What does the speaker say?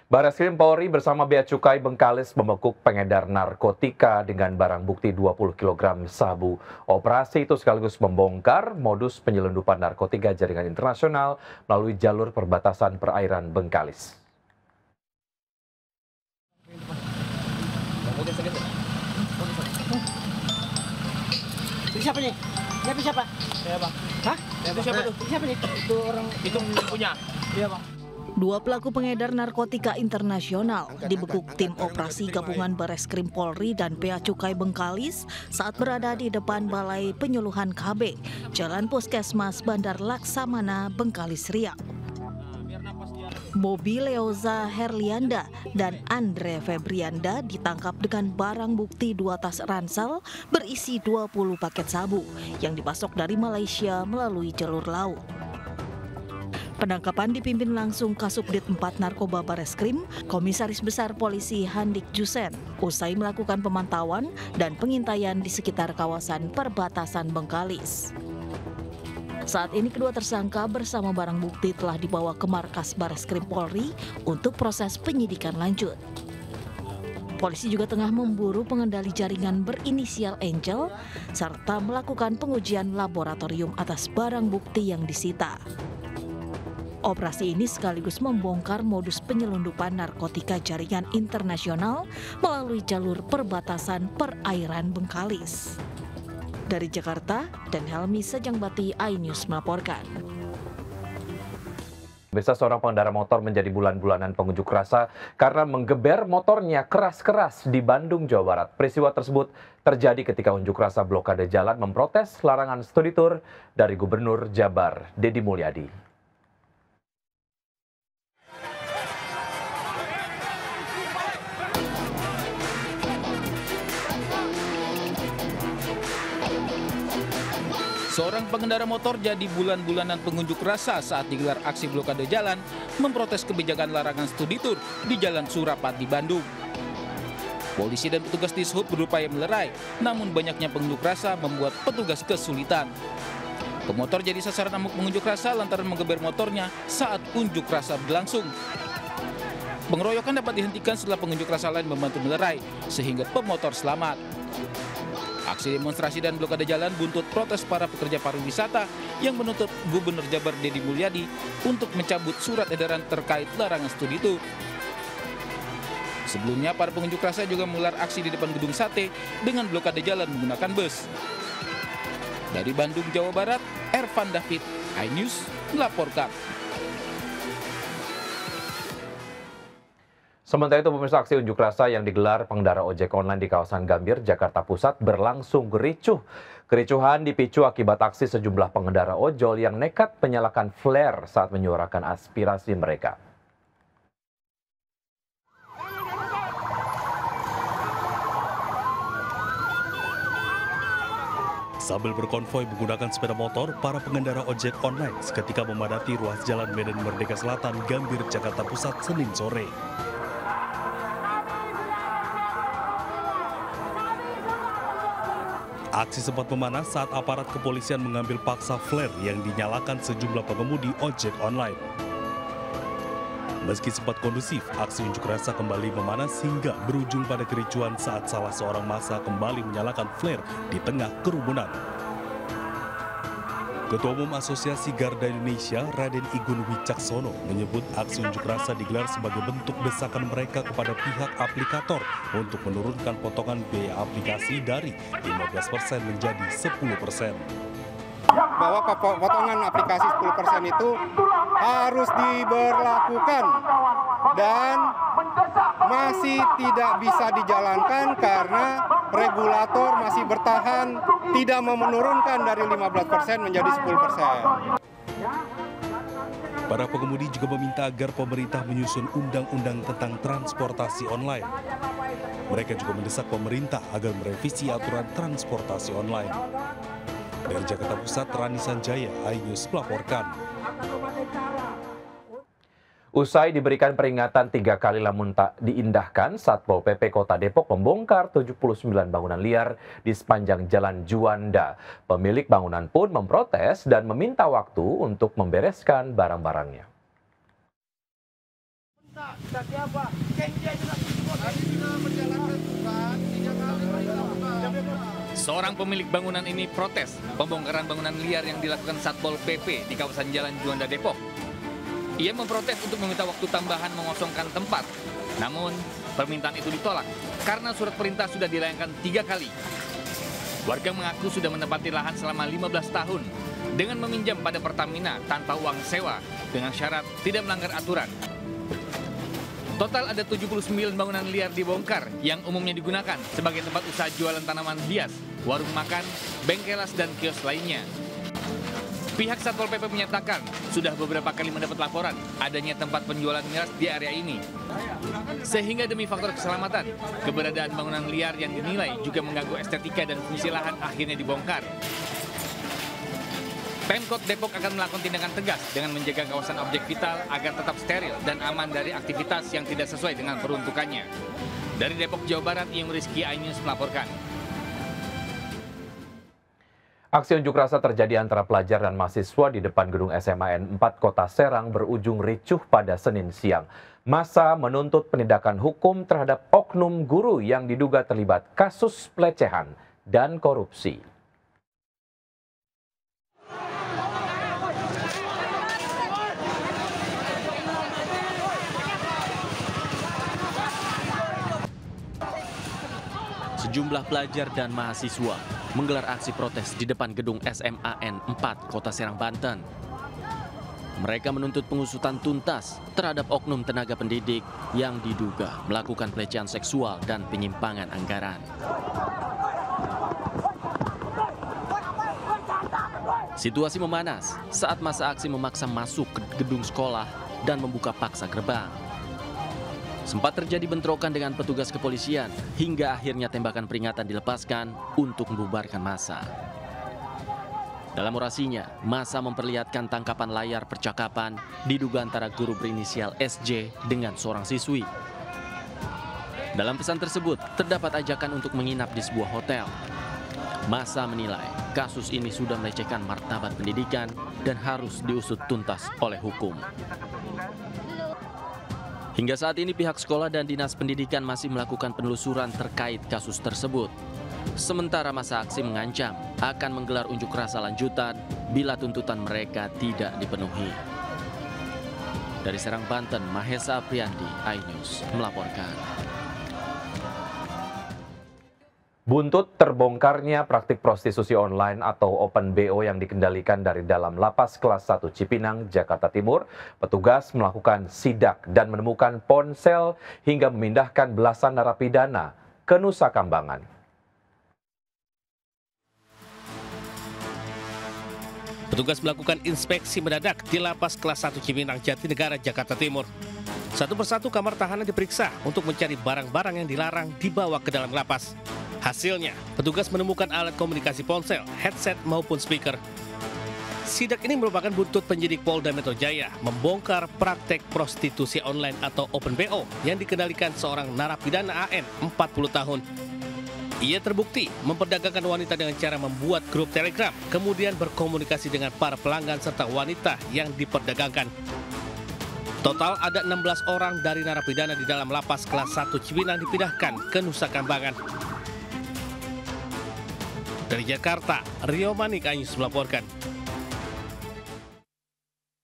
Bareskrim Polri bersama Bea Cukai Bengkalis membekuk pengedar narkotika dengan barang bukti 20 kg sabu. Operasi itu sekaligus membongkar modus penyelundupan narkotika jaringan internasional melalui jalur perbatasan perairan Bengkalis. Siapa nih? Siapa? Saya bang. Hah? Itu siapa tuh? Siapa nih? Itu orang Itu punya. Iya bang. Dua pelaku pengedar narkotika internasional dibekuk tim operasi gabungan Bareskrim Polri dan Bea Cukai Bengkalis saat berada di depan Balai Penyuluhan KB, Jalan Puskesmas Bandar Laksamana, Bengkalis, Riau. Bobby Leoza Herlianda dan Andre Febrianda ditangkap dengan barang bukti 2 tas ransel berisi 20 paket sabu yang dipasok dari Malaysia melalui jalur laut. Penangkapan dipimpin langsung Kasubdit 4 Narkoba Bareskrim, Komisaris Besar Polisi Handik Jusen, usai melakukan pemantauan dan pengintaian di sekitar kawasan perbatasan Bengkalis. Saat ini kedua tersangka bersama barang bukti telah dibawa ke markas Bareskrim Polri untuk proses penyidikan lanjut. Polisi juga tengah memburu pengendali jaringan berinisial Angel serta melakukan pengujian laboratorium atas barang bukti yang disita. Operasi ini sekaligus membongkar modus penyelundupan narkotika jaringan internasional melalui jalur perbatasan perairan Bengkalis. Dari Jakarta, dan Helmi Sejangbati, iNews melaporkan. Bisa seorang pengendara motor menjadi bulan-bulanan pengunjuk rasa karena menggeber motornya keras-keras di Bandung, Jawa Barat. Peristiwa tersebut terjadi ketika unjuk rasa blokade jalan memprotes larangan studi tur dari Gubernur Jabar, Deddy Mulyadi. Seorang pengendara motor jadi bulan-bulanan pengunjuk rasa saat digelar aksi blokade jalan memprotes kebijakan larangan studi tur di Jalan Surapati, Bandung. Polisi dan petugas Dishub berupaya melerai, namun banyaknya pengunjuk rasa membuat petugas kesulitan. Pemotor jadi sasaran amuk pengunjuk rasa lantaran menggeber motornya saat unjuk rasa berlangsung. Pengeroyokan dapat dihentikan setelah pengunjuk rasa lain membantu melerai, sehingga pemotor selamat. Aksi demonstrasi dan blokade jalan buntut protes para pekerja pariwisata yang menuntut Gubernur Jabar Deddy Mulyadi untuk mencabut surat edaran terkait larangan studi tur. Sebelumnya, para pengunjuk rasa juga menggelar aksi di depan gedung sate dengan blokade jalan menggunakan bus. Dari Bandung, Jawa Barat, Ervan David, iNews melaporkan. Sementara itu, pemirsa, aksi unjuk rasa yang digelar pengendara ojek online di kawasan Gambir, Jakarta Pusat berlangsung ricuh. Kericuhan dipicu akibat aksi sejumlah pengendara ojol yang nekat menyalakan flare saat menyuarakan aspirasi mereka. Sambil berkonvoi menggunakan sepeda motor, para pengendara ojek online seketika memadati ruas Jalan Medan Merdeka Selatan, Gambir, Jakarta Pusat, Senin sore. Aksi sempat memanas saat aparat kepolisian mengambil paksa flare yang dinyalakan sejumlah pengemudi ojek online. Meski sempat kondusif, aksi unjuk rasa kembali memanas hingga berujung pada kericuan saat salah seorang massa kembali menyalakan flare di tengah kerumunan. Ketua Umum Asosiasi Garda Indonesia, Raden Igun Wicaksono, menyebut aksi unjuk rasa digelar sebagai bentuk desakan mereka kepada pihak aplikator untuk menurunkan potongan biaya aplikasi dari 15% menjadi 10%. Bahwa potongan aplikasi 10% itu harus diberlakukan dan masih tidak bisa dijalankan karena regulator masih bertahan tidak mau menurunkan dari 15% menjadi 10%. Para pengemudi juga meminta agar pemerintah menyusun undang-undang tentang transportasi online. Mereka juga mendesak pemerintah agar merevisi aturan transportasi online. Dari Jakarta Pusat, Rani Sanjaya, iNews melaporkan. Usai diberikan peringatan 3 kali namun tak diindahkan, Satpol PP Kota Depok membongkar 79 bangunan liar di sepanjang Jalan Juanda. Pemilik bangunan pun memprotes dan meminta waktu untuk membereskan barang-barangnya. Seorang pemilik bangunan ini protes pembongkaran bangunan liar yang dilakukan Satpol PP di kawasan Jalan Juanda, Depok. Ia memprotes untuk meminta waktu tambahan mengosongkan tempat. Namun, permintaan itu ditolak karena surat perintah sudah dilayangkan 3 kali. Warga mengaku sudah menempati lahan selama 15 tahun dengan meminjam pada Pertamina tanpa uang sewa dengan syarat tidak melanggar aturan. Total ada 79 bangunan liar dibongkar yang umumnya digunakan sebagai tempat usaha jualan tanaman hias, warung makan, bengkelas, dan kios lainnya. Pihak Satpol PP menyatakan sudah beberapa kali mendapat laporan adanya tempat penjualan miras di area ini. Sehingga demi faktor keselamatan, keberadaan bangunan liar yang dinilai juga mengganggu estetika dan fungsi lahan akhirnya dibongkar. Pemkot Depok akan melakukan tindakan tegas dengan menjaga kawasan objek vital agar tetap steril dan aman dari aktivitas yang tidak sesuai dengan peruntukannya. Dari Depok, Jawa Barat, Iyung Rizky, iNews melaporkan. Aksi unjuk rasa terjadi antara pelajar dan mahasiswa di depan gedung SMA N4 Kota Serang berujung ricuh pada Senin siang. Massa menuntut penindakan hukum terhadap oknum guru yang diduga terlibat kasus pelecehan dan korupsi. Sejumlah pelajar dan mahasiswa menggelar aksi protes di depan gedung SMA N4 Kota Serang, Banten. Mereka menuntut pengusutan tuntas terhadap oknum tenaga pendidik yang diduga melakukan pelecehan seksual dan penyimpangan anggaran. Situasi memanas saat massa aksi memaksa masuk ke gedung sekolah dan membuka paksa gerbang. Sempat terjadi bentrokan dengan petugas kepolisian hingga akhirnya tembakan peringatan dilepaskan untuk membubarkan massa. Dalam orasinya, massa memperlihatkan tangkapan layar percakapan diduga antara guru berinisial SJ dengan seorang siswi. Dalam pesan tersebut, terdapat ajakan untuk menginap di sebuah hotel. Massa menilai kasus ini sudah melecehkan martabat pendidikan dan harus diusut tuntas oleh hukum. Hingga saat ini pihak sekolah dan dinas pendidikan masih melakukan penelusuran terkait kasus tersebut. Sementara massa aksi mengancam akan menggelar unjuk rasa lanjutan bila tuntutan mereka tidak dipenuhi. Dari Serang, Banten, Mahesa Apriandi, iNews melaporkan. Buntut terbongkarnya praktik prostitusi online atau Open BO yang dikendalikan dari dalam Lapas Kelas 1 Cipinang, Jakarta Timur, petugas melakukan sidak dan menemukan ponsel hingga memindahkan belasan narapidana ke Nusa Kambangan. Petugas melakukan inspeksi mendadak di Lapas Kelas 1 Cipinang, Jatinegara, Jakarta Timur. Satu persatu kamar tahanan diperiksa untuk mencari barang-barang yang dilarang dibawa ke dalam lapas. Hasilnya, petugas menemukan alat komunikasi ponsel, headset maupun speaker. Sidak ini merupakan buntut penyidik Polda Metro Jaya membongkar praktek prostitusi online atau Open BO yang dikendalikan seorang narapidana AN 40 tahun. Ia terbukti memperdagangkan wanita dengan cara membuat grup Telegram, kemudian berkomunikasi dengan para pelanggan serta wanita yang diperdagangkan. Total ada 16 orang dari narapidana di dalam Lapas Kelas 1 Cipinang dipindahkan ke Nusa Kambangan. Dari Jakarta, Rio Manik, iNews melaporkan.